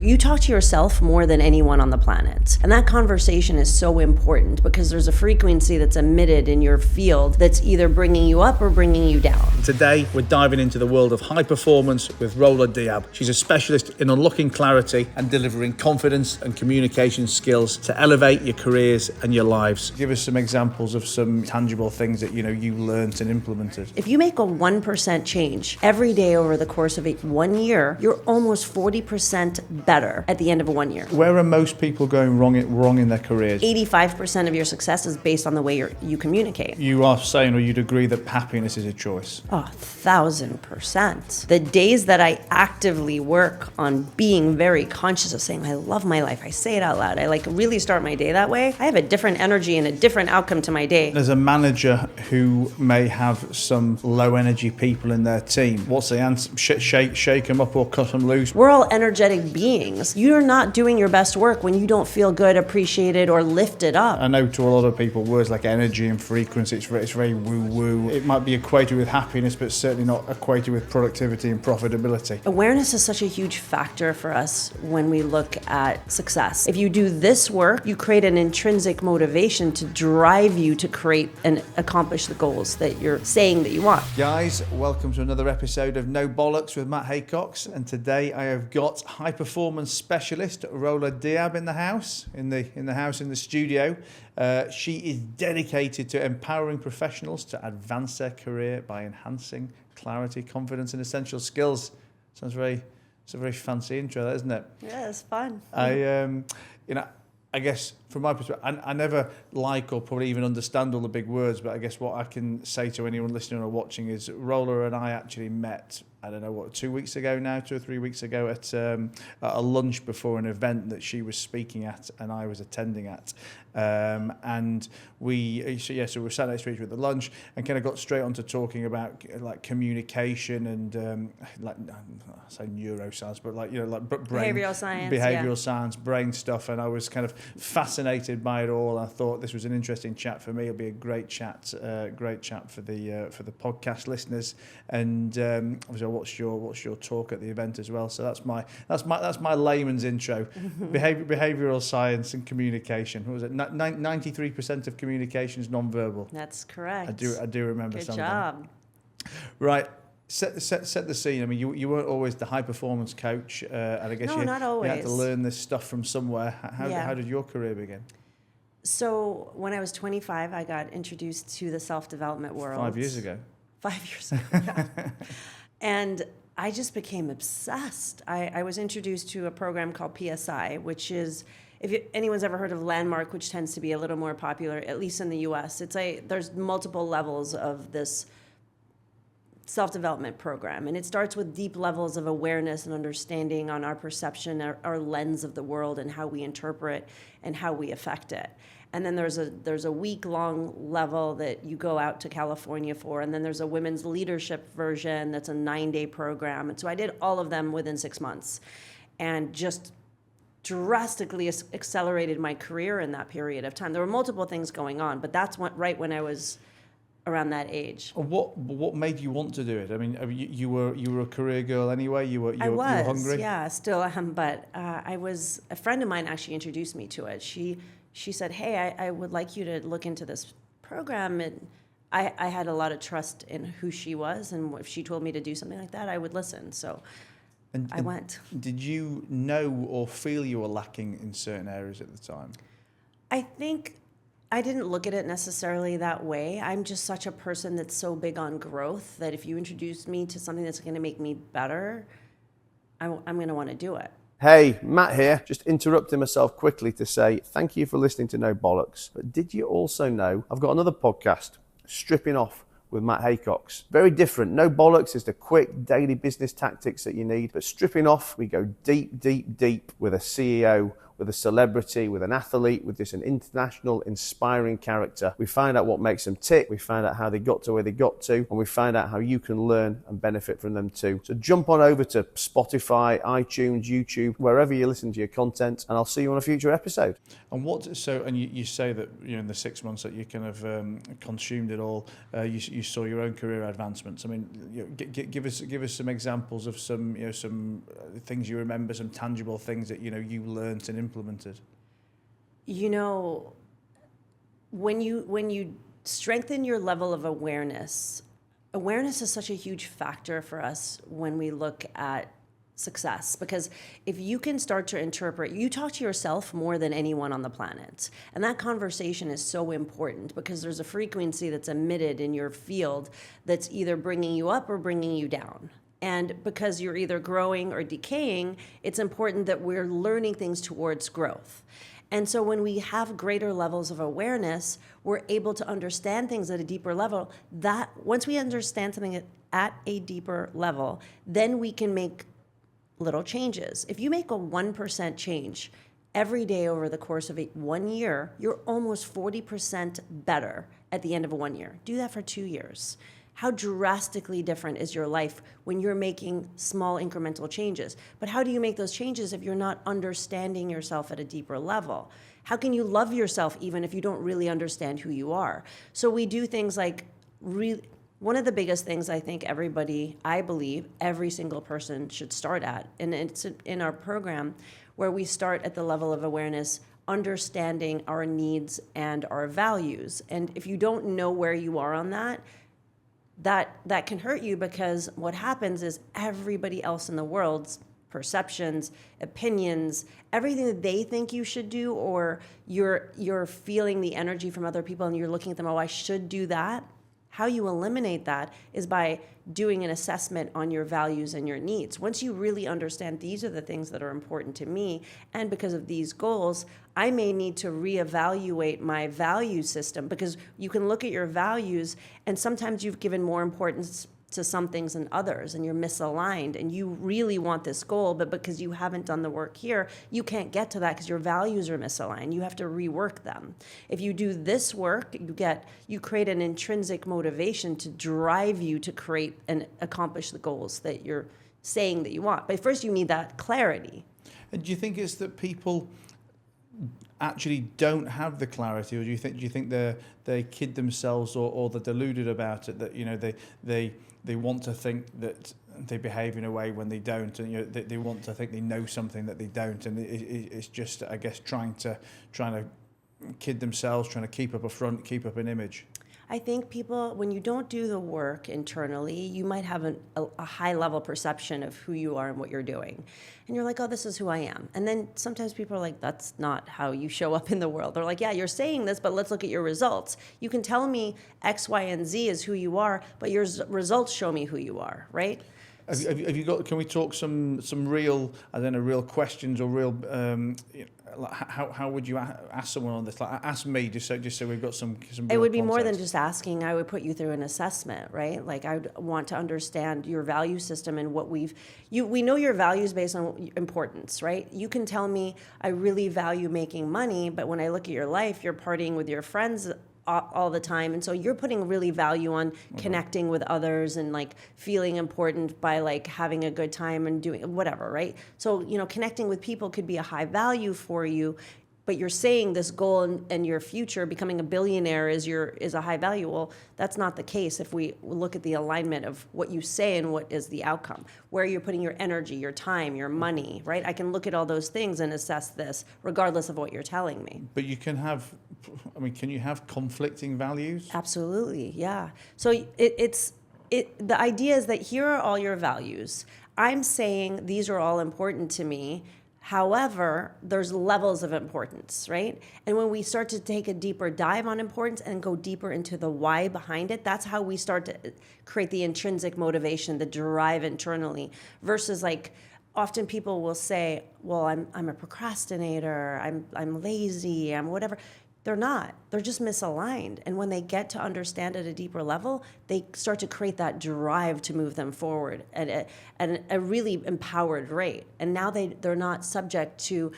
You talk to yourself more than anyone on the planet. And that conversation is so important because there's a frequency that's emitted in your field that's either bringing you up or bringing you down. Today, we're diving into the world of high performance with Rola Diab. She's a specialist in unlocking clarity and delivering confidence and communication skills to elevate your careers and your lives. Give us some examples of some tangible things that you learned and implemented. If you make a 1% change every day over the course of 1 year, you're almost 40% better at the end of 1 year. Where are most people going wrong in their careers? 85% of your success is based on the way you communicate. You are saying, or you'd agree, that happiness is a choice? Oh, 1,000%. The days that I actively work on being very conscious of saying, I love my life, I say it out loud, I really start my day that way, I have a different energy and a different outcome to my day. As a manager who may have some low energy people in their team, what's the answer? Shake them up or cut them loose? We're all energetic beings. You're not doing your best work when you don't feel good, appreciated, or lifted up. I know to a lot of people, words like energy and frequency, it's very woo-woo. It might be equated with happiness, but certainly not equated with productivity and profitability. Awareness is such a huge factor for us when we look at success. If you do this work, you create an intrinsic motivation to drive you to create and accomplish the goals that you're saying that you want. Guys, welcome to another episode of No Bollocks with Matt Haycox, and today I have got high performance specialist Rola Diab in the house, in the studio. She is dedicated to empowering professionals to advance their career by enhancing clarity, confidence, and essential skills. It's a very fancy intro, that, isn't it? Yeah, it's fun. I guess from my perspective, I never like or probably even understand all the big words, but I guess what I can say to anyone listening or watching is Rola and I actually met, 2 weeks ago now, 2 or 3 weeks ago at a lunch before an event that she was speaking at and I was attending at. And we were sat next to each other at the lunch and kind of got straight on to talking about like communication and I say neuroscience, but brain, behavioral science, brain stuff. And I was kind of fascinated by it all. I thought this was an interesting chat for me. It'll be a great chat for the podcast listeners. And obviously I watched your talk at the event as well. So that's my layman's intro. Behavioral science and communication. What was it? 93% of communication is non-verbal. That's correct. I do remember Good something. Good job. Right. Set the scene. I mean, you weren't always the high performance coach, and I guess not always. You had to learn this stuff from somewhere. How did your career begin? So when I was 25, I got introduced to the self-development world. 5 years ago. 5 years ago, yeah. And I just became obsessed. I was introduced to a program called PSI, which is, anyone's ever heard of Landmark, which tends to be a little more popular, at least in the US, there's multiple levels of this self-development program. And it starts with deep levels of awareness and understanding on our perception, our lens of the world and how we interpret and how we affect it. And then there's a week-long level that you go out to California for. And then there's a women's leadership version that's a 9-day program. And so I did all of them within 6 months and just drastically accelerated my career in that period of time. There were multiple things going on, but that's right when I was around that age. What made you want to do it? I mean, you were a career girl anyway. You were hungry. Yeah, still am. But a friend of mine actually introduced me to it. She said, "Hey, I would like you to look into this program." And I had a lot of trust in who she was, and if she told me to do something like that, I would listen. So I went. Did you know or feel you were lacking in certain areas at the time? I think I didn't look at it necessarily that way. I'm just such a person that's so big on growth that if you introduce me to something that's going to make me better, I'm going to want to do it. Hey, Matt here. Just interrupting myself quickly to say thank you for listening to No Bollocks. But did you also know I've got another podcast, Stripping Off with Matt Haycox. Very different. No Bollocks is the quick daily business tactics that you need. But Stripping Off, we go deep with a CEO with a celebrity, with an athlete, with this an international, inspiring character. We find out what makes them tick, we find out how they got to where they got to, and we find out how you can learn and benefit from them too. So jump on over to Spotify, iTunes, YouTube, wherever you listen to your content, and I'll see you on a future episode. And you say that in the 6 months that you kind of consumed it all, you saw your own career advancements. I mean, give us some examples of some things you remember, some tangible things that you learned and implemented. When you strengthen your level of awareness is such a huge factor for us when we look at success, because if you can start to interpret, you talk to yourself more than anyone on the planet, and that conversation is so important because there's a frequency that's emitted in your field that's either bringing you up or bringing you down. And because you're either growing or decaying, it's important that we're learning things towards growth. And so when we have greater levels of awareness, we're able to understand things at a deeper level. That once we understand something at a deeper level, then we can make little changes. If you make a 1% change every day over the course of 1 year, you're almost 40% better at the end of 1 year. Do that for 2 years. How drastically different is your life when you're making small incremental changes? But how do you make those changes if you're not understanding yourself at a deeper level? How can you love yourself even if you don't really understand who you are? So we do things like one of the biggest things I believe every single person should start at, and it's in our program where we start at the level of awareness, understanding our needs and our values. And if you don't know where you are on that can hurt you, because what happens is everybody else in the world's perceptions, opinions, everything that they think you should do, or you're feeling the energy from other people and you're looking at them, oh, I should do that. How you eliminate that is by doing an assessment on your values and your needs. Once you really understand these are the things that are important to me, and because of these goals, I may need to reevaluate my value system, because you can look at your values and sometimes you've given more importance to some things than others, and you're misaligned, and you really want this goal, but because you haven't done the work here, you can't get to that because your values are misaligned. You have to rework them. If you do this work, you create an intrinsic motivation to drive you to create and accomplish the goals that you're saying that you want. But first you need that clarity. And do you think it's that people actually don't have the clarity, or do you think they kid themselves, or they're deluded about it, that they want to think that they behave in a way when they don't, and they want to think they know something that they don't, and it's just, I guess, trying to kid themselves, trying to keep up a front, keep up an image. I think people, when you don't do the work internally, you might have a high-level perception of who you are and what you're doing. And you're like, oh, this is who I am. And then sometimes people are like, that's not how you show up in the world. They're like, yeah, you're saying this, but let's look at your results. You can tell me X, Y, and Z is who you are, but your results show me who you are, right? Have you got? Can we talk some real, real questions, or real? How would you ask someone on this? Like, ask me, just so we've got some. It would be more than just asking. I would put you through an assessment, right? Like, I would want to understand your value system and what we know your values based on importance, right? You can tell me I really value making money, but when I look at your life, you're partying with your friends all the time, and so you're putting really value on connecting with others and like feeling important by like having a good time and doing whatever, right? So connecting with people could be a high value for you, but you're saying this goal and your future, becoming a billionaire, is a high value. Well, that's not the case if we look at the alignment of what you say and what is the outcome, where you're putting your energy, your time, your money, right? I can look at all those things and assess this regardless of what you're telling me. But you can have, can you have conflicting values? Absolutely, yeah. So the idea is that here are all your values. I'm saying these are all important to me. However, there's levels of importance, right? And when we start to take a deeper dive on importance and go deeper into the why behind it, that's how we start to create the intrinsic motivation, the drive internally, versus like often people will say, well, I'm a procrastinator, I'm lazy, I'm whatever. They're not. They're just misaligned. And when they get to understand at a deeper level, they start to create that drive to move them forward at a really empowered rate. And now they're not subject to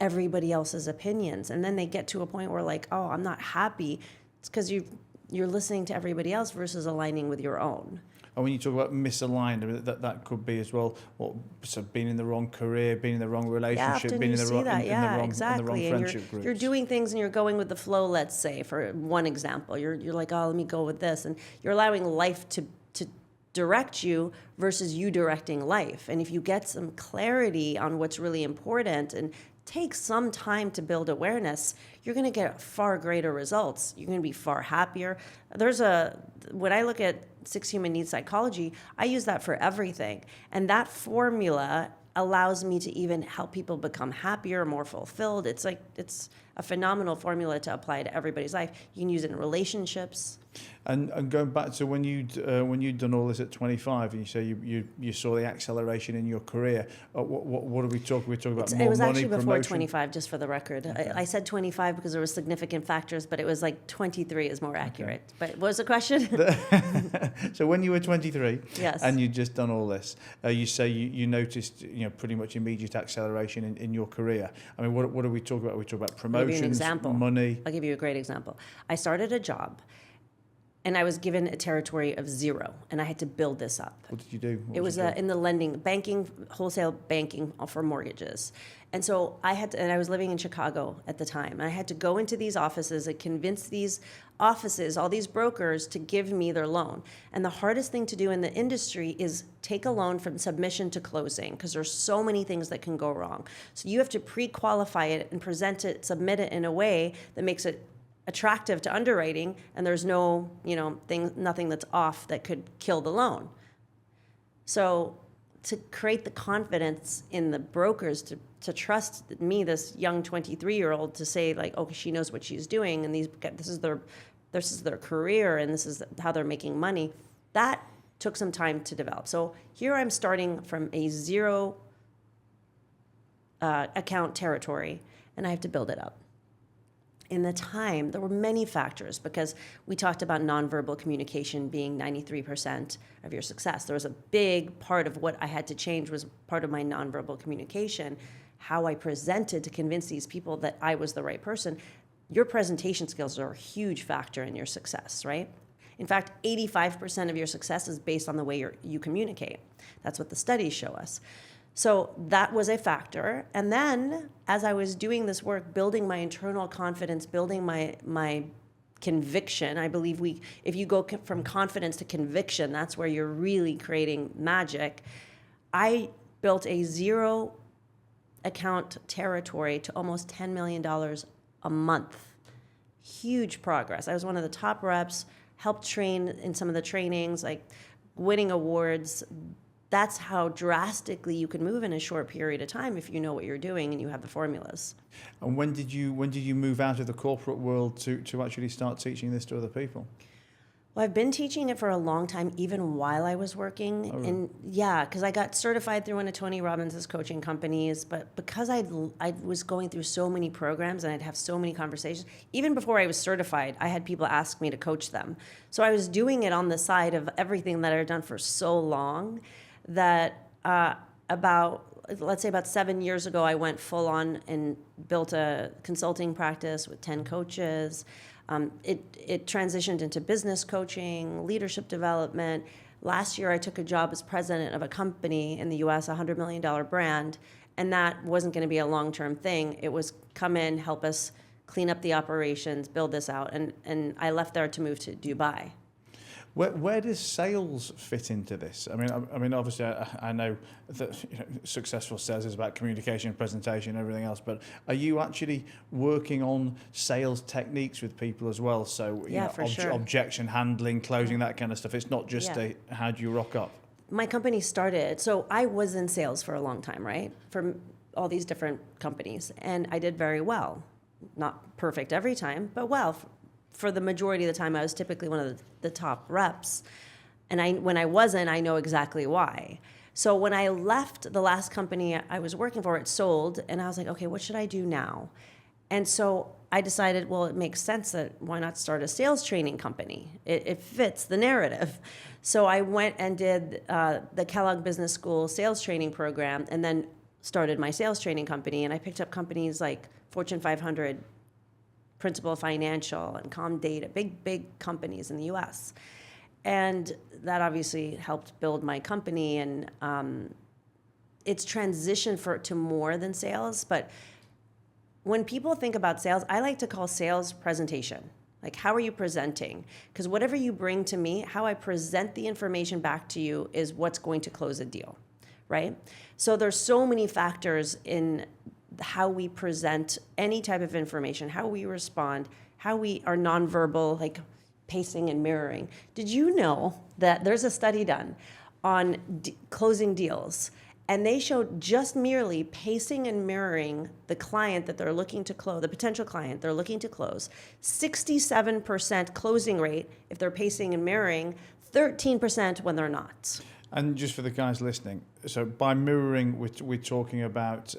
everybody else's opinions. And then they get to a point where like, oh, I'm not happy. It's because you're listening to everybody else versus aligning with your own. And when you talk about misaligned, I mean, that could be as well, so being in the wrong career, being in the wrong relationship, being in the wrong, in the wrong friendship groups. You're doing things and you're going with the flow, let's say, for one example. You're like, oh, let me go with this. And you're allowing life to direct you versus you directing life. And if you get some clarity on what's really important and take some time to build awareness, you're going to get far greater results. You're going to be far happier. When I look at 6 Human Needs Psychology, I use that for everything. And that formula allows me to even help people become happier, more fulfilled. It's a phenomenal formula to apply to everybody's life. You can use it in relationships. And going back to when you'd done all this at 25, and you say you saw the acceleration in your career. What are we talking? We're talking about more money, it was actually before promotion? 25, just for the record. Okay. I said 25 because there were significant factors, but it was like 23 is more accurate. Okay. But what was the question? So when you were 23, yes, and you'd just done all this, you say you noticed pretty much immediate acceleration in your career. I mean, what are we talking about? Are we talking about promotions, money? I'll give you a great example. I started a job. And I was given a territory of 0, and I had to build this up. What did you do? It was in the banking, wholesale banking for mortgages. And so I was living in Chicago at the time, and I had to go into these offices and convince these offices, all these brokers, to give me their loan. And the hardest thing to do in the industry is take a loan from submission to closing, because there's so many things that can go wrong. So you have to pre-qualify it and submit it in a way that makes it attractive to underwriting, and there's nothing that's off that could kill the loan. So to create the confidence in the brokers to trust me, this young 23-year-old, to say like, okay, she knows what she's doing, and this is their career, and this is how they're making money, that took some time to develop. So here I'm starting from a 0 account territory, and I have to build it up. In the time, there were many factors, because we talked about nonverbal communication being 93% of your success. There was a big part of what I had to change was part of my nonverbal communication, how I presented to convince these people that I was the right person. Your presentation skills are a huge factor in your success, right? In fact, 85% of your success is based on the way you communicate. That's what the studies show us. So that was a factor. And then as I was doing this work, building my internal confidence, building my conviction, I believe if you go from confidence to conviction, that's where you're really creating magic. I built a 0 account territory to almost $10 million a month. Huge progress. I was one of the top reps, helped train in some of the trainings, like winning awards. That's how drastically you can move in a short period of time if you know what you're doing and you have the formulas. And when did you move out of the corporate world to actually start teaching this to other people? Well, I've been teaching it for a long time, even while I was working. Oh, really? And because I got certified through one of Tony Robbins' coaching companies, but because I was going through so many programs and I'd have so many conversations, even before I was certified, I had people ask me to coach them. So I was doing it on the side of everything that I had done for so long that let's say about 7 years ago, I went full on and built a consulting practice with 10 coaches. It transitioned into business coaching, leadership development. Last year, I took a job as president of a company in the US, a $100 million brand, and that wasn't going to be a long-term thing. It was come in, help us clean up the operations, build this out, and I left there to move to Dubai. Where does sales fit into this? I mean, obviously, I know that successful sales is about communication, presentation, everything else. But are you actually working on sales techniques with people as well? So, for sure. Objection handling, closing, that kind of stuff. It's not just how do you rock up? My company started, so I was in sales for a long time, right? For all these different companies, and I did very well. Not perfect every time, but well. For the majority of the time, I was typically one of the top reps. And when I wasn't, I know exactly why. So when I left the last company I was working for, it sold, and I was like, okay, what should I do now? And so I decided, well, it makes sense that why not start a sales training company? It fits the narrative. So I went and did the Kellogg Business School sales training program, and then started my sales training company, and I picked up companies like Fortune 500, Principal Financial, and Comdata, big companies in the U.S. And that obviously helped build my company, and it's transitioned to more than sales. But when people think about sales, I like to call sales presentation. Like, how are you presenting? Because whatever you bring to me, how I present the information back to you is what's going to close a deal, right? So there's so many factors in how we present any type of information, how we respond, how we are nonverbal, like pacing and mirroring. Did you know that there's a study done on closing deals, and they showed just merely pacing and mirroring the client that they're looking to close, the potential client they're looking to close, 67% closing rate if they're pacing and mirroring, 13% when they're not. And just for the guys listening, so by mirroring, we're talking about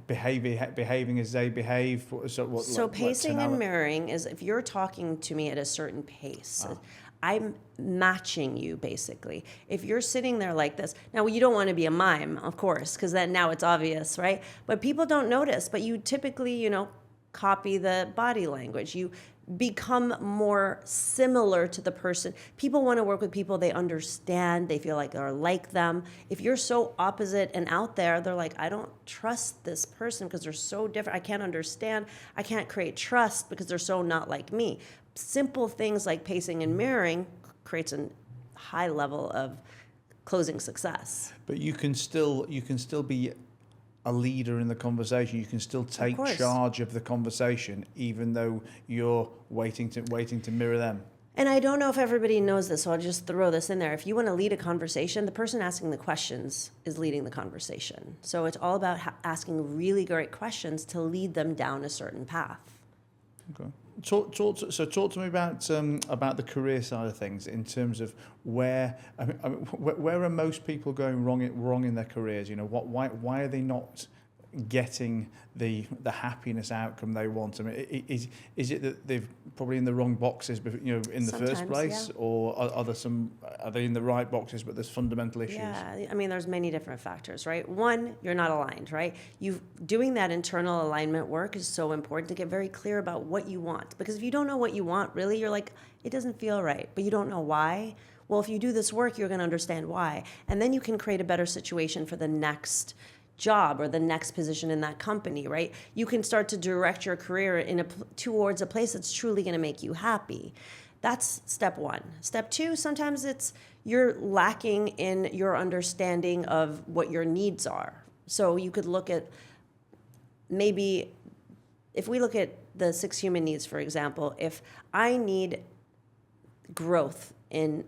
behaving as they behave. So pacing and mirroring is if you're talking to me at a certain pace. I'm matching you, basically. If you're sitting there like this, now you don't want to be a mime, of course, because then now it's obvious, right? But people don't notice. But you typically, copy the body language. You become more similar to the person. People want to work with people they understand, they feel like they're like them. If you're so opposite and out there, they're like, I don't trust this person because they're so different. I can't understand. I can't create trust because they're so not like me. Simple things like pacing and mirroring creates a high level of closing success. But you can still be a leader in the conversation. You can still take charge of the conversation, even though you're waiting to mirror them. And I don't know if everybody knows this, so I'll just throw this in there. If you want to lead a conversation, the person asking the questions is leading the conversation. So it's all about asking really great questions to lead them down a certain path. Okay. Talk to me about the career side of things in terms of where are most people going wrong in their careers? Why are they not getting the happiness outcome they want? I mean, is it that they've probably in the wrong boxes, in the first place, yeah. or are they in the right boxes but there's fundamental issues? Yeah, I mean, there's many different factors, right? One, you're not aligned, right? Doing that internal alignment work is so important to get very clear about what you want, because if you don't know what you want, really, you're like, it doesn't feel right, but you don't know why. Well, if you do this work, you're going to understand why, and then you can create a better situation for the next job or the next position in that company, right? You can start to direct your career towards a place that's truly going to make you happy. That's step one. Step two, sometimes it's you're lacking in your understanding of what your needs are. So you could look at maybe, if we look at the 6 human needs, for example, if I need growth in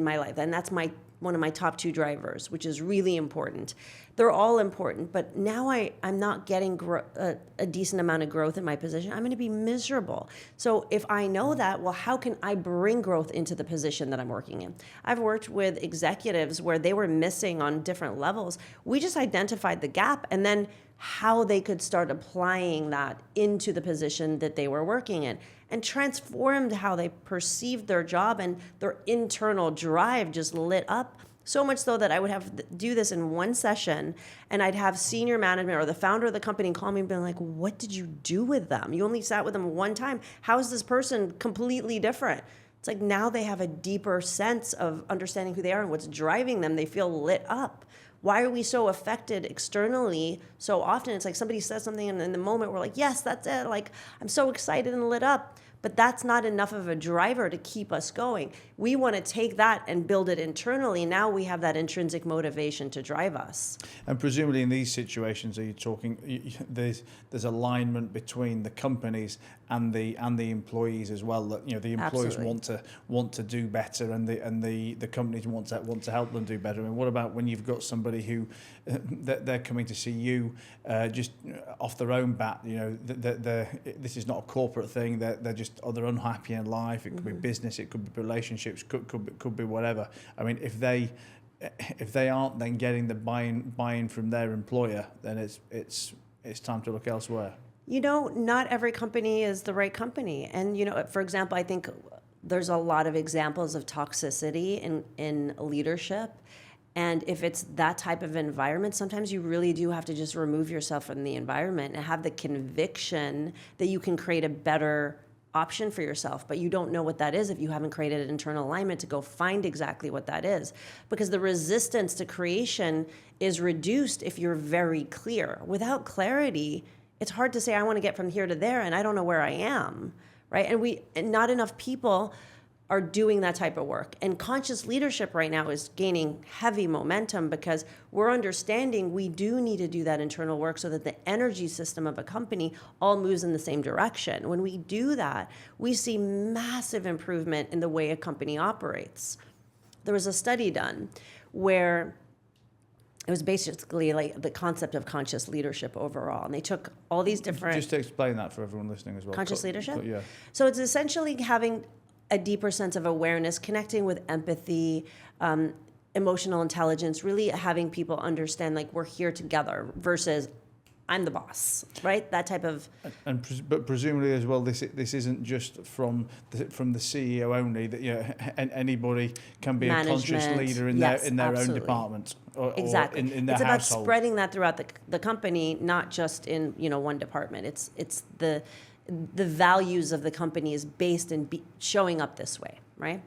my life, and that's one of my top 2 drivers, which is really important. They're all important, but now I'm not getting a decent amount of growth in my position. I'm going to be miserable. So if I know that, well, how can I bring growth into the position that I'm working in? I've worked with executives where they were missing on different levels. We just identified the gap and then how they could start applying that into the position that they were working in, and transformed how they perceived their job, and their internal drive just lit up. So much so that I would have to do this in one session, and I'd have senior management or the founder of the company call me and be like, what did you do with them? You only sat with them one time. How is this person completely different? It's like now they have a deeper sense of understanding who they are and what's driving them. They feel lit up. Why are we so affected externally so often? It's like somebody says something and in the moment we're like, yes, that's it. Like, I'm so excited and lit up. But that's not enough of a driver to keep us going. We want to take that and build it internally. Now we have that intrinsic motivation to drive us. And presumably in these situations, are you talking? There's alignment between the companies and the employees as well. That the employees Absolutely. want to do better, and the companies want to help them do better. I mean, what about when you've got somebody who they're coming to see you just off their own bat? This is not a corporate thing. They're just they're unhappy in life. It could be business. It could be relationships. Could be whatever. I mean, if they aren't then getting the buy-in from their employer, then it's time to look elsewhere. Not every company is the right company. And, for example, I think there's a lot of examples of toxicity in leadership. And if it's that type of environment, sometimes you really do have to just remove yourself from the environment and have the conviction that you can create a better option for yourself. But you don't know what that is if you haven't created an internal alignment to go find exactly what that is. Because the resistance to creation is reduced if you're very clear. Without clarity, it's hard to say, I want to get from here to there, and I don't know where I am, right? And not enough people are doing that type of work. And conscious leadership right now is gaining heavy momentum because we're understanding we do need to do that internal work so that the energy system of a company all moves in the same direction. When we do that, we see massive improvement in the way a company operates. There was a study done where it was basically like the concept of conscious leadership overall. And they took all these different... Just to explain that for everyone listening as well. Conscious leadership? Yeah. So it's essentially having a deeper sense of awareness, connecting with empathy, emotional intelligence, really having people understand like we're here together versus I'm the boss, right? That type of... But presumably as well, this isn't just from the CEO only, that anybody can be a conscious leader in their own department or exactly. in their it's about household. Spreading that throughout the company, not just in one department. It's the values of the company is based in showing up this way, right?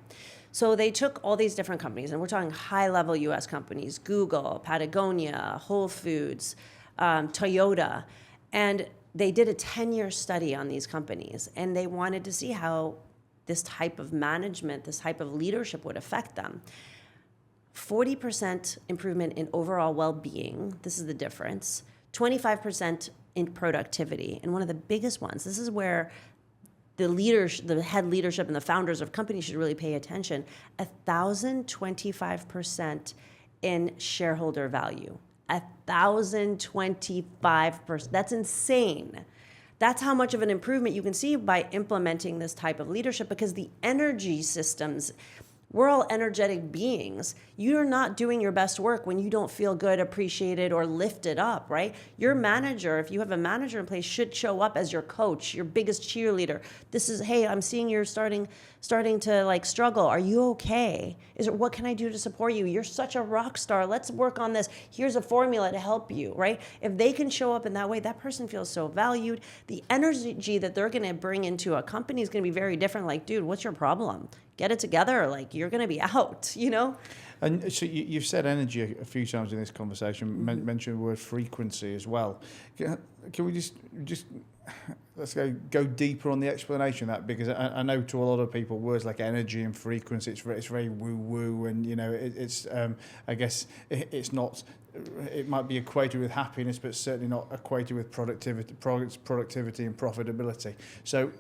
So they took all these different companies, and we're talking high-level U.S. companies, Google, Patagonia, Whole Foods, Toyota, and they did a 10-year study on these companies, and they wanted to see how this type of management, this type of leadership would affect them. 40% improvement in overall well-being, this is the difference, 25% in productivity. And one of the biggest ones, this is where the head leadership and the founders of companies should really pay attention, 1,025% in shareholder value. 1,025%. That's insane. That's how much of an improvement you can see by implementing this type of leadership, because the energy systems, we're all energetic beings. You're not doing your best work when you don't feel good, appreciated, or lifted up, right? Your manager, if you have a manager in place, should show up as your coach, your biggest cheerleader. This is, hey, I'm seeing you're starting to like struggle. Are you okay? What can I do to support you? You're such a rock star. Let's work on this. Here's a formula to help you, right? If they can show up in that way, that person feels so valued. The energy that they're going to bring into a company is going to be very different. Like, dude, what's your problem? Get it together. Like, you're going to be out, And so you've said energy a few times in this conversation, mentioned the word frequency as well. Can we just let's go deeper on the explanation of that, because I know to a lot of people words like energy and frequency, it's very woo-woo, and it's I guess it's not, it might be equated with happiness, but certainly not equated with productivity and profitability. So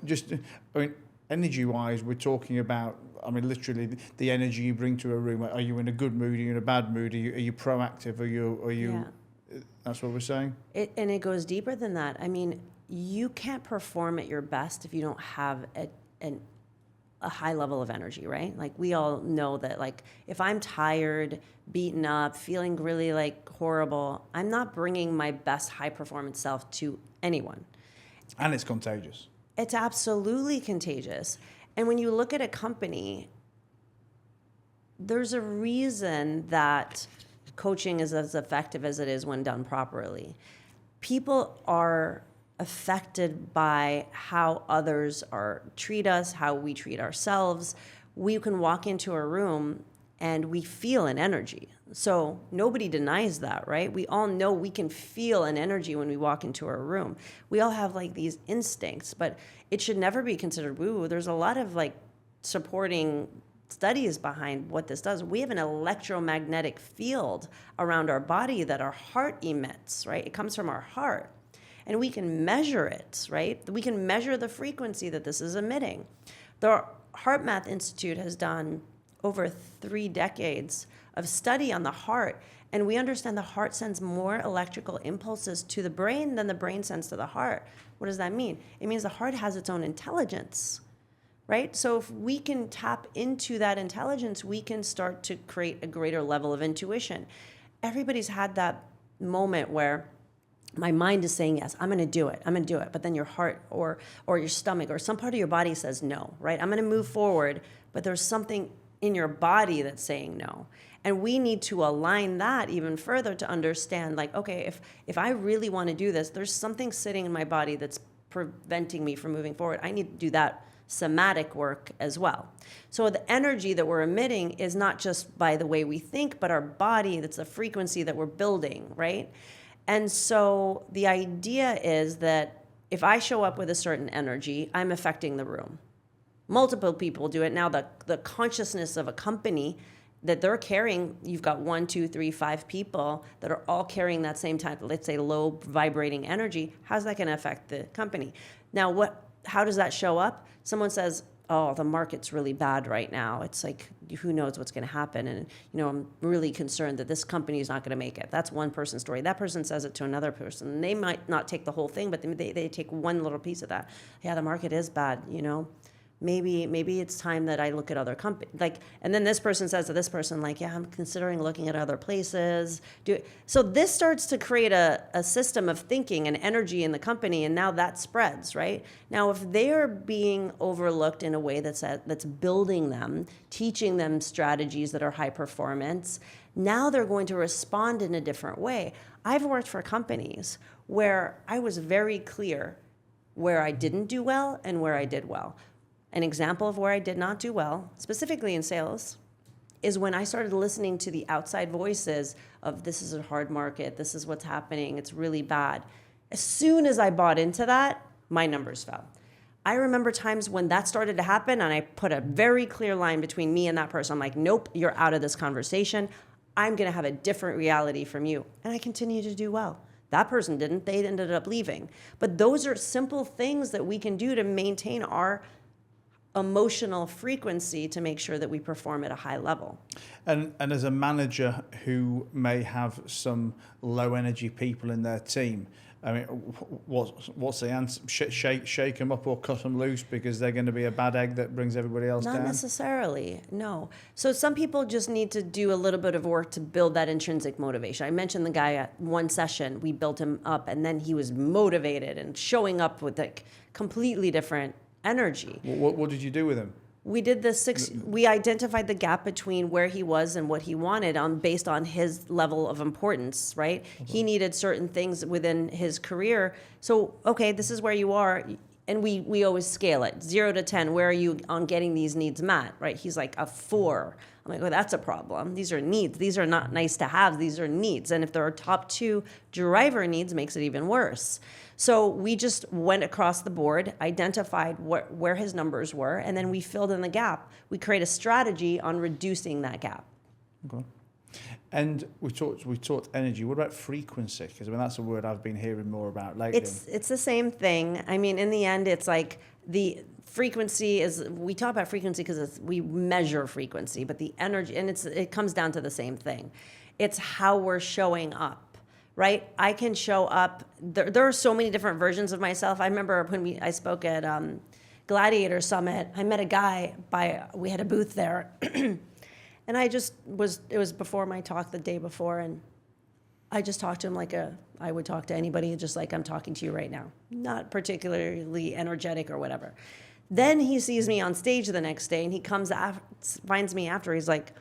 energy-wise, we're talking about, literally the energy you bring to a room. Are you in a good mood? Are you in a bad mood? Are you proactive? Are you? Yeah. That's what we're saying? And it goes deeper than that. You can't perform at your best if you don't have a high level of energy, right? Like, we all know that, like, if I'm tired, beaten up, feeling really, like, horrible, I'm not bringing my best high-performance self to anyone. And it's contagious. It's absolutely contagious. And when you look at a company, there's a reason that coaching is as effective as it is when done properly. People are affected by how others treat us, how we treat ourselves. We can walk into a room and we feel an energy. So nobody denies that, right? We all know we can feel an energy when we walk into a room. We all have like these instincts, but it should never be considered woo. There's a lot of like supporting studies behind what this does. We have an electromagnetic field around our body that our heart emits, right? It comes from our heart. And we can measure it, right? We can measure the frequency that this is emitting. The Heart Math Institute has done over 3 decades of study on the heart, and we understand the heart sends more electrical impulses to the brain than the brain sends to the heart. What does that mean? It means the heart has its own intelligence, right? So if we can tap into that intelligence, we can start to create a greater level of intuition. Everybody's had that moment where my mind is saying, yes, I'm going to do it. But then your heart or your stomach or some part of your body says no, right? I'm going to move forward, but there's something in your body that's saying no. And we need to align that even further to understand, like, okay, if I really want to do this, there's something sitting in my body that's preventing me from moving forward. I need to do that somatic work as well. So the energy that we're emitting is not just by the way we think, but our body, that's the frequency that we're building, right? And so the idea is that if I show up with a certain energy, I'm affecting the room. Multiple people do it. Now the consciousness of a company that they're carrying, you've got 1, 2, 3, 5 people that are all carrying that same type, let's say low vibrating energy. How's that going to affect the company? Now, how does that show up? Someone says, oh, the market's really bad right now. It's like, who knows what's going to happen? And, I'm really concerned that this company is not going to make it. That's one person's story. That person says it to another person. And they might not take the whole thing, but they take one little piece of that. Yeah, the market is bad, Maybe it's time that I look at other companies. And then this person says to this person, yeah, I'm considering looking at other places. So this starts to create a system of thinking and energy in the company, and now that spreads, right? Now, if they are being overlooked in a way that's building them, teaching them strategies that are high performance, now they're going to respond in a different way. I've worked for companies where I was very clear where I didn't do well and where I did well. An example of where I did not do well, specifically in sales, is when I started listening to the outside voices of this is a hard market, this is what's happening, it's really bad. As soon as I bought into that, my numbers fell. I remember times when that started to happen and I put a very clear line between me and that person. I'm like, nope, you're out of this conversation. I'm going to have a different reality from you. And I continue to do well. That person didn't. They ended up leaving. But those are simple things that we can do to maintain our emotional frequency to make sure that we perform at a high level. And as a manager who may have some low energy people in their team, I mean, what's the answer? Shake them up or cut them loose because they're going to be a bad egg that brings everybody else down? Not necessarily, no. So some people just need to do a little bit of work to build that intrinsic motivation. I mentioned the guy at one session, we built him up, and then he was motivated and showing up with completely different energy. What did you do with him? We did we identified the gap between where he was and what he wanted based on his level of importance, right? He needed certain things within his career. So, okay, this is where you are. And we always scale it, 0 to 10. Where are you on getting these needs met, right? He's like a 4. I'm like, well, that's a problem. These are needs. These are not nice to have. These are needs. And if there are top 2 driver needs, makes it even worse. So we just went across the board, identified where his numbers were, and then we filled in the gap. We create a strategy on reducing that gap. Okay. And we talked energy. What about frequency? Because that's a word I've been hearing more about lately. It's the same thing. I mean, in the end, it's like the frequency is. We talk about frequency because we measure frequency, but the energy, and it comes down to the same thing. It's how we're showing up. Right? I can show up. There are so many different versions of myself. I remember when I spoke at Gladiator Summit, I met a guy we had a booth there. And it was before my talk the day before. And I just talked to him like I would talk to anybody, just like I'm talking to you right now. Not particularly energetic or whatever. Then he sees me on stage the next day and he finds me after. He's like,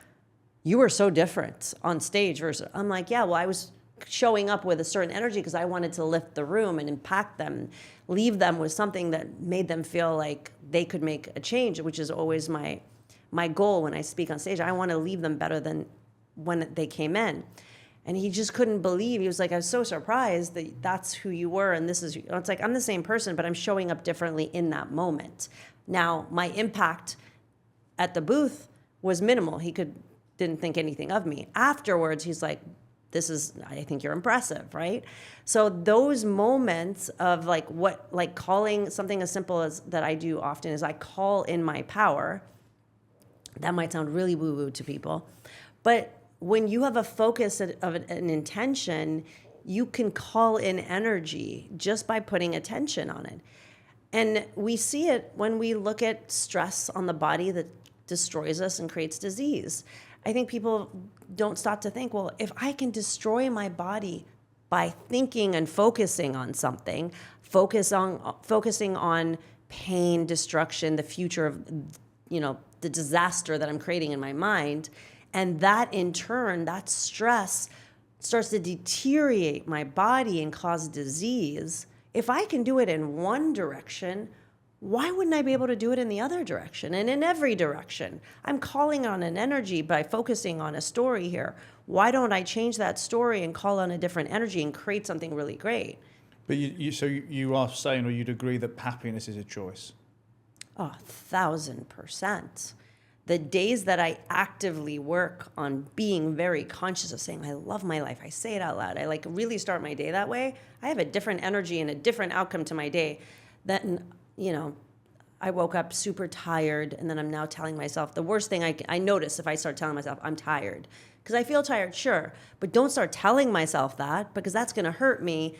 you were so different on stage versus, I'm like, yeah, well, I was showing up with a certain energy because I wanted to lift the room and impact them, leave them with something that made them feel like they could make a change, which is always my goal when I speak on stage. I want to leave them better than when they came in. And he just couldn't believe. He was like, I was so surprised that that's who you were. And it's like, I'm the same person, but I'm showing up differently in that moment. Now, my impact at the booth was minimal. He didn't think anything of me. Afterwards, he's like, I think you're impressive, right? So those moments of calling something as simple as that I do often is I call in my power. That might sound really woo-woo to people, but when you have a focus of an intention, you can call in energy just by putting attention on it. And we see it when we look at stress on the body that destroys us and creates disease. I think people don't stop to think, well, if I can destroy my body by thinking and focusing on something, focusing on pain, destruction, the future of, the disaster that I'm creating in my mind. And that in turn, that stress starts to deteriorate my body and cause disease. If I can do it in one direction, why wouldn't I be able to do it in the other direction and in every direction? I'm calling on an energy by focusing on a story here. Why don't I change that story and call on a different energy and create something really great? But you are saying, or you'd agree that happiness is a choice? Oh, 1,000%. The days that I actively work on being very conscious of saying, I love my life, I say it out loud, I like really start my day that way, I have a different energy and a different outcome to my day than, I woke up super tired, and then I'm now telling myself, the worst thing I notice if I start telling myself I'm tired, because I feel tired, sure, but don't start telling myself that, because that's going to hurt me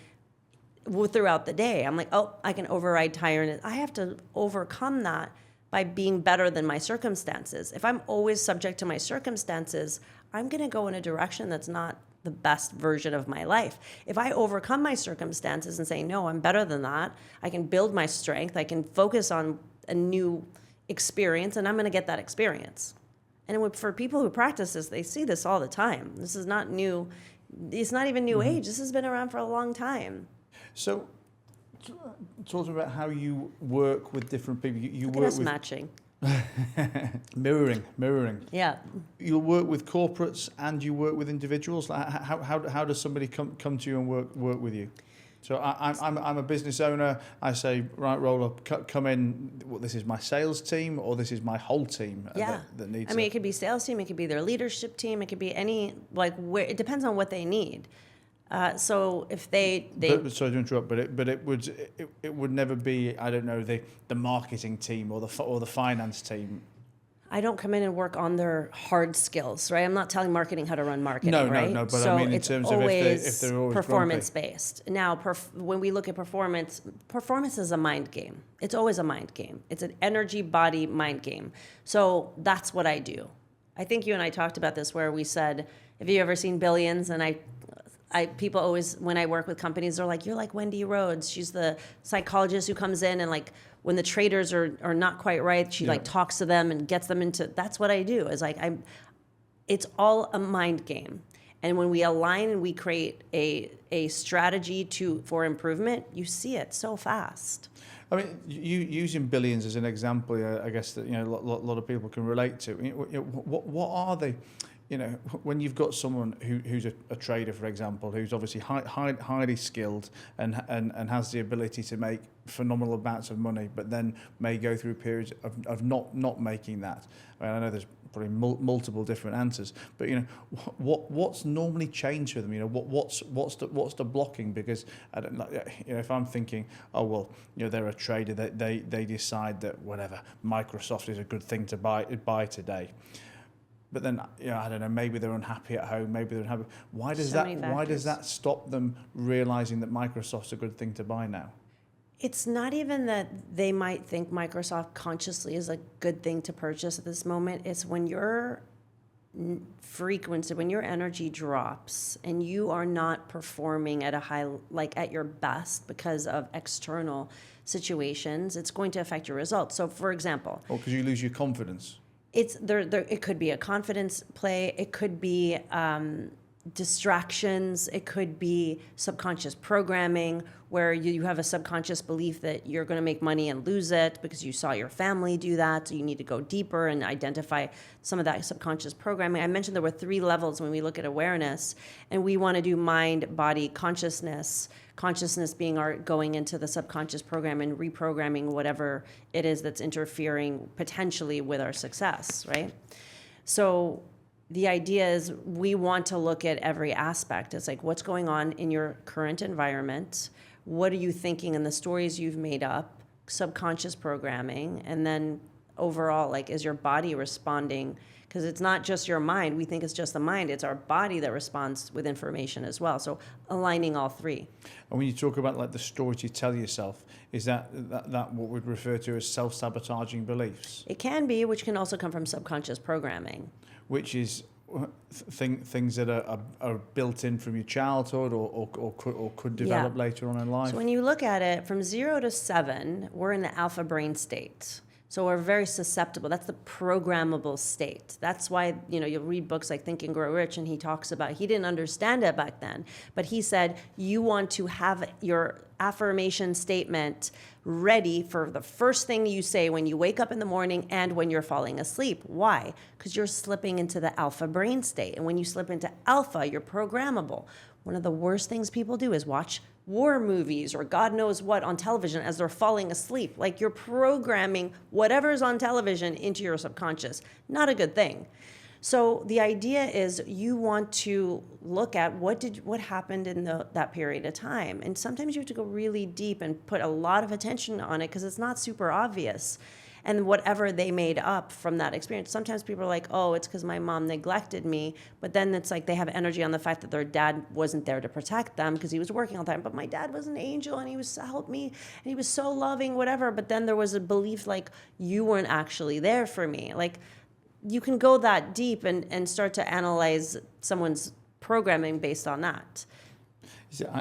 throughout the day. I'm like, oh, I can override tiredness. I have to overcome that by being better than my circumstances. If I'm always subject to my circumstances, I'm going to go in a direction that's not the best version of my life. If I overcome my circumstances and say, no, I'm better than that, I can build my strength, I can focus on a new experience, and I'm going to get that experience. And for people who practice this, they see this all the time. This is not new. It's not even new age. This has been around for a long time. So, talk about how you work with different people. You Look work at us with matching. mirroring. Yeah. You work with corporates and you work with individuals. How does somebody come to you and work with you? So I'm a business owner. I say, right, Rola, come in. Well, this is my sales team, or this is my whole team. Yeah. That needs. I mean, it could be sales team. It could be their leadership team. It could be any it depends on what they need. So if they sorry to interrupt, but it would never be, I don't know, the marketing team or the finance team. I don't come in and work on their hard skills, right? I'm not telling marketing how to run marketing, right? No, but so I mean in it's terms of if they're always performance grumpy. based. Now, when we look at performance is a mind game. It's always a mind game. It's an energy, body, mind game. So that's what I do. I think you and I talked about this where we said, have you ever seen Billions? And people always, when I work with companies, they're like, you're like Wendy Rhodes. She's the psychologist who comes in and like when the traders are not quite right, she like talks to them and gets them into, that's what I do. Is like, it's all a mind game. And when we align and we create a strategy for improvement, you see it so fast. I mean, using Billions as an example, I guess that a lot of people can relate to. What are they? When you've got someone who's a trader, for example, who's obviously highly skilled and has the ability to make phenomenal amounts of money, but then may go through periods of not making that. I know there's probably multiple different answers, but what's normally changed for them? What's the blocking? Because I don't know. If I'm thinking, oh well, they're a trader, they decide that whatever, Microsoft is a good thing to buy today. But then, I don't know, maybe they're unhappy at home, maybe they're unhappy. Why does that stop them realizing that Microsoft's a good thing to buy now? It's not even that they might think Microsoft consciously is a good thing to purchase at this moment. It's when your frequency, when your energy drops and you are not performing at a high, like at your best because of external situations, it's going to affect your results. So for example. Or because you lose your confidence. It's there. It could be a confidence play. It could be distractions. It could be subconscious programming, where you have a subconscious belief that you're going to make money and lose it because you saw your family do that. So you need to go deeper and identify some of that subconscious programming. I mentioned there were 3 levels when we look at awareness, and we want to do mind, body, consciousness. Consciousness being our going into the subconscious program and reprogramming whatever it is that's interfering potentially with our success, right? So the idea is we want to look at every aspect. It's like, what's going on in your current environment? What are you thinking in the stories you've made up? Subconscious programming. And then overall, like, is your body responding? Because it's not just your mind. We think it's just the mind. It's our body that responds with information as well. So aligning all 3. And when you talk about like the stories you tell yourself, is that what we'd refer to as self-sabotaging beliefs? It can be, which can also come from subconscious programming. Which is things that are built in from your childhood or could develop later on in life. So when you look at it from 0 to 7, we're in the alpha brain state. So we're very susceptible. That's the programmable state. That's why, you'll read books like Think and Grow Rich, and he talks about, he didn't understand it back then, but he said, you want to have your affirmation statement ready for the first thing you say when you wake up in the morning and when you're falling asleep. Why? Because you're slipping into the alpha brain state. And when you slip into alpha, you're programmable. One of the worst things people do is watch war movies or God knows what on television as they're falling asleep. Like, you're programming whatever's on television into your subconscious. Not a good thing. So the idea is you want to look at what happened in that period of time. And sometimes you have to go really deep and put a lot of attention on it because it's not super obvious. And whatever they made up from that experience. Sometimes people are like, oh, it's because my mom neglected me. But then it's like they have energy on the fact that their dad wasn't there to protect them because he was working all the time. But my dad was an angel and he was helped me and he was so loving, whatever. But then there was a belief like, you weren't actually there for me. Like, you can go that deep and start to analyze someone's programming based on that.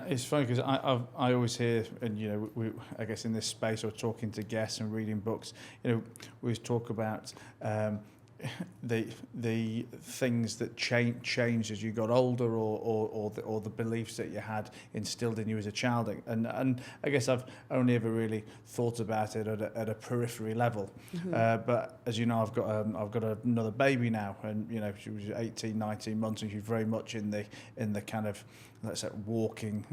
It's funny because I always hear, and I guess in this space or talking to guests and reading books, we always talk about the things that changed as you got older, or the beliefs that you had instilled in you as a child, and I guess I've only ever really thought about it at a periphery level. But as you know, I've got another baby now, and she was 18, 19 months, and she's very much in the kind of, let's say, walking,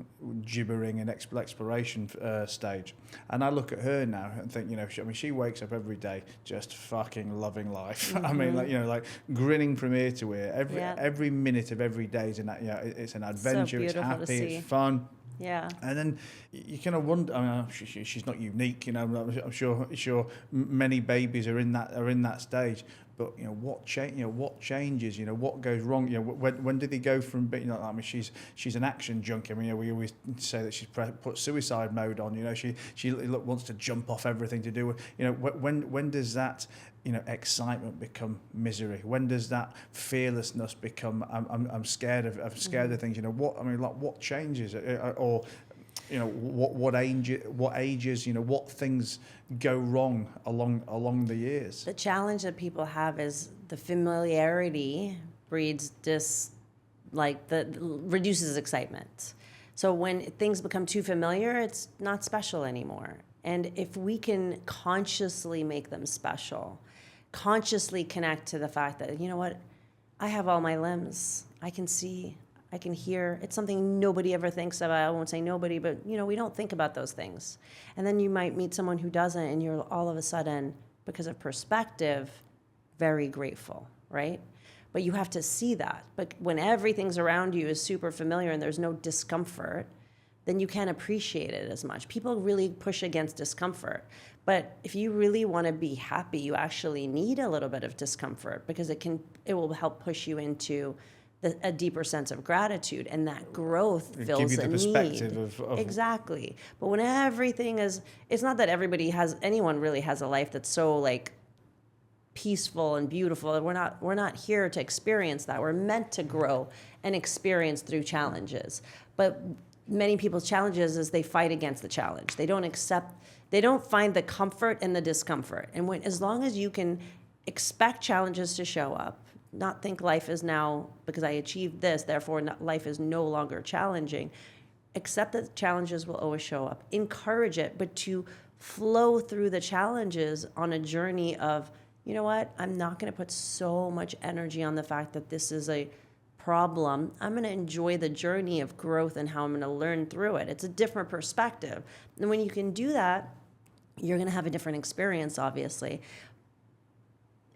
gibbering and exploration stage. And I look at her now and think, she wakes up every day just fucking loving life. I mean, like grinning from ear to ear. Every minute of every day is it's an adventure. It's happy. It's fun. Yeah. And then you kind of wonder. I mean, she's not unique. I'm sure many babies are in that stage. But what changes? What goes wrong? When did they go from being like? I mean, she's an action junkie. I mean, we always say that she's put suicide mode on. She wants to jump off everything to do. When does that excitement become misery? When does that fearlessness become I'm scared of things? What changes? Or what ages, what things go wrong along the years? The challenge that people have is the familiarity breeds reduces excitement. So when things become too familiar, it's not special anymore. And if we can consciously make them special, consciously connect to the fact that, I have all my limbs, I can see, I can hear. It's something nobody ever thinks about. I won't say nobody, but we don't think about those things. And then you might meet someone who doesn't, and you're all of a sudden, because of perspective, very grateful, right? But you have to see that. But when everything's around you is super familiar and there's no discomfort, then you can't appreciate it as much. People really push against discomfort. But if you really want to be happy, you actually need a little bit of discomfort because it will help push you into a deeper sense of gratitude, and that growth fills give you the perspective of exactly. But when everything is, it's not that anyone really has a life that's so like peaceful and beautiful. We're not here to experience that. We're meant to grow and experience through challenges. But many people's challenges is they fight against the challenge. They don't find the comfort in the discomfort. And as long as you can expect challenges to show up, not think life is now, because I achieved this, therefore life is no longer challenging. Accept that challenges will always show up. Encourage it, but to flow through the challenges on a journey of, I'm not going to put so much energy on the fact that this is a problem. I'm going to enjoy the journey of growth and how I'm going to learn through it. It's a different perspective. And when you can do that, you're going to have a different experience, obviously.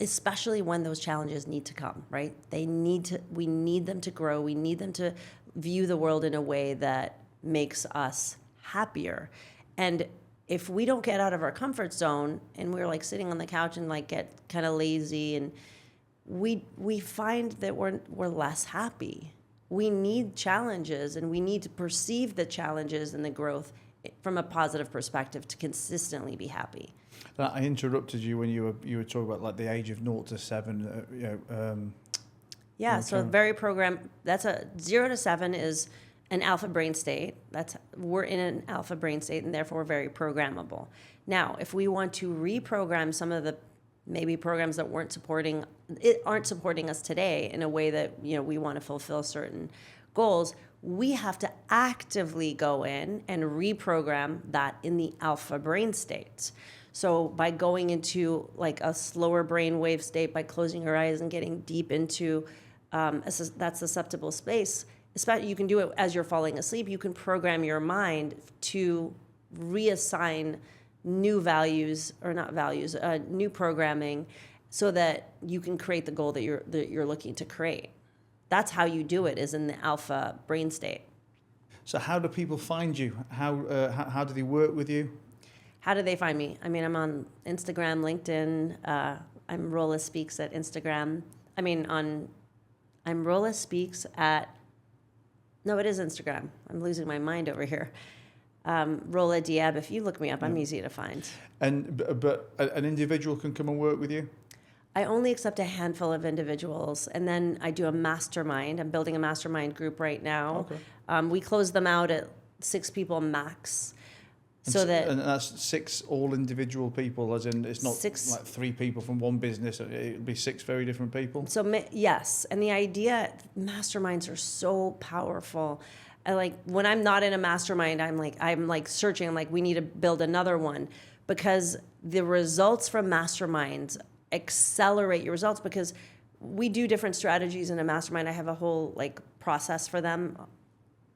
Especially when those challenges need to come, right? We need them to grow. We need them to view the world in a way that makes us happier. And if we don't get out of our comfort zone and we're like sitting on the couch and like get kind of lazy, and we find that we're less happy. We need challenges, and we need to perceive the challenges and the growth from a positive perspective to consistently be happy. I interrupted you when you were talking about like the age of 0 to 7. So very program. That's 0 to 7 is an alpha brain state. We're in an alpha brain state, and therefore very programmable. Now, if we want to reprogram some of the maybe programs that aren't supporting us today in a way that we want to fulfill certain goals, we have to actively go in and reprogram that in the alpha brain states. So by going into like a slower brain wave state, by closing your eyes and getting deep into that susceptible space, especially you can do it as you're falling asleep. You can program your mind to reassign new values, or not values, new programming, so that you can create the goal that you're looking to create. That's how you do it, is in the alpha brain state. So how do people find you? How do they work with you? How do they find me? I mean, I'm on Instagram, LinkedIn. I'm Rola Speaks at Instagram. I'm Rola Speaks at, no, it is Instagram. I'm losing my mind over here. Rola Diab. If you look me up, I'm easy to find. But an individual can come and work with you? I only accept a handful of individuals, and then I do a mastermind. I'm building a mastermind group right now. Okay. We close them out at 6 people max. And that's 6 all individual people, as in it's not 6, like 3 people from one business. It'd be 6 very different people. So yes, and the idea, masterminds are so powerful. When I'm not in a mastermind, I'm like searching. I'm like, we need to build another one, because the results from masterminds accelerate your results, because we do different strategies in a mastermind. I have a whole process for them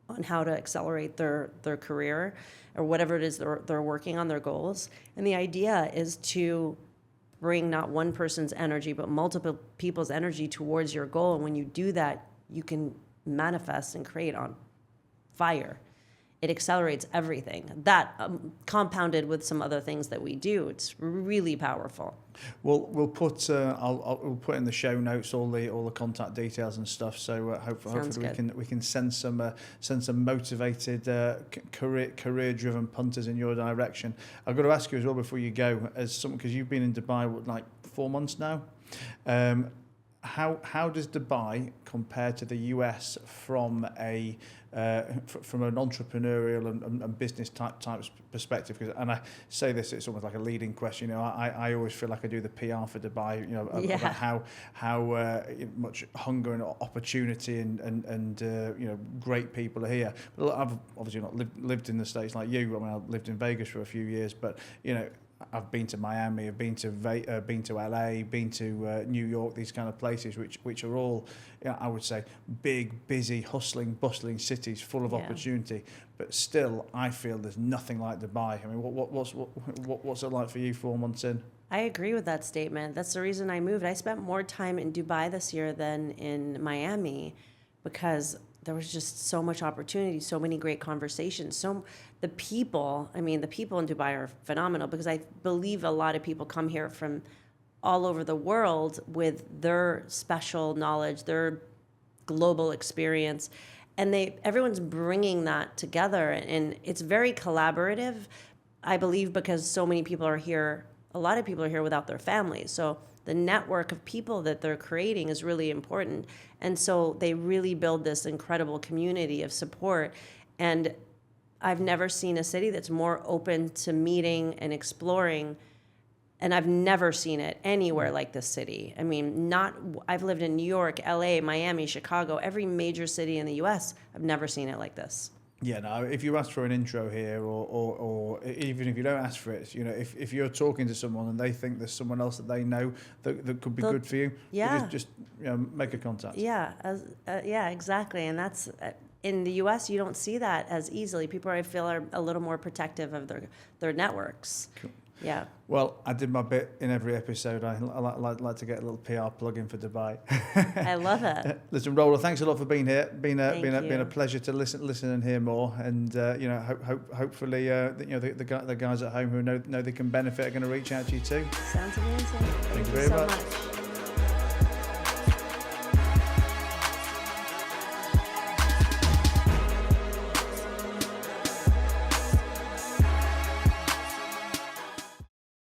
on how to accelerate their career or whatever it is they're working on, their goals. And the idea is to bring not one person's energy, but multiple people's energy towards your goal. And when you do that, you can manifest and create on fire. It accelerates everything. That compounded with some other things that we do, it's really powerful. Well, we'll put we'll put in the show notes all the contact details and stuff. So hopefully we can send some motivated career driven punters in your direction. I've got to ask you as well before you go, because you've been in Dubai like 4 months now. How does Dubai compare to the US from an entrepreneurial and business type perspective? And I say this, it's almost like a leading question. I always feel like I do the PR for Dubai. About how much hunger and opportunity and great people are here. But I've obviously not lived in the States like you. I mean, I lived in Vegas for a few years, but I've been to Miami, I've been to LA, been to New York, these kind of places, which are all, I would say, big, busy, hustling, bustling cities full of opportunity. But still, I feel there's nothing like Dubai. I mean, what's it like for you 4 months in? I agree with that statement. That's the reason I moved. I spent more time in Dubai this year than in Miami, because there was just so much opportunity, so many great conversations. The people in Dubai are phenomenal, because I believe a lot of people come here from all over the world with their special knowledge, their global experience, and everyone's bringing that together, and it's very collaborative, I believe, because so many people are here. A lot of people are here without their families, so the network of people that they're creating is really important. And so they really build this incredible community of support. And I've never seen a city that's more open to meeting and exploring. And I've never seen it anywhere like this city. I mean, I've lived in New York, LA, Miami, Chicago, every major city in the US. I've never seen it like this. Yeah, no, if you ask for an intro here, or even if you don't ask for it, if you're talking to someone and they think there's someone else that they know that could be good for you, just make a contact. Yeah, exactly. And that's, in the US, you don't see that as easily. People, I feel, are a little more protective of their networks. Cool. Yeah. Well, I did my bit in every episode. I like to get a little PR plug in for Dubai. I love it. Listen, Rola, thanks a lot for being here. Been a pleasure to listen and hear more. And hopefully the guys at home who know they can benefit are going to reach out to you too. Sounds amazing. Thank you very so much. much.